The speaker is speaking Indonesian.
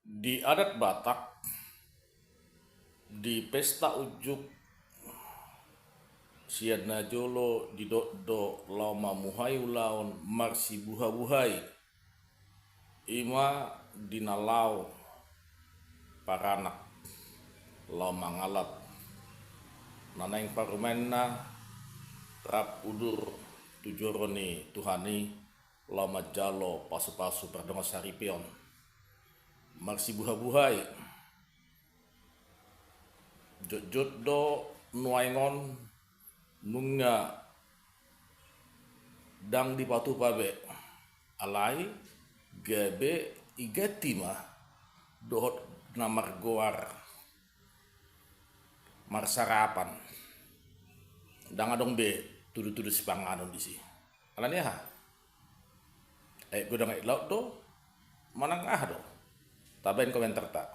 Di adat Batak, di pesta ujuk siadna jolo di do lama muhai ulaon marsi buha buhai ima dinalau paranak lama ngalat nanaing parumenna rap udur tujoroni tuhani lama jalo pasu-pasu perdongo saripion marsi buha buhai jot do nuaingon nunga dang di patu pabe alai gabe igatima dohot namar goar marsarapan dang adong be tudu-tudu si panganon di si alania ha godang laut do manang do tabain komentar tak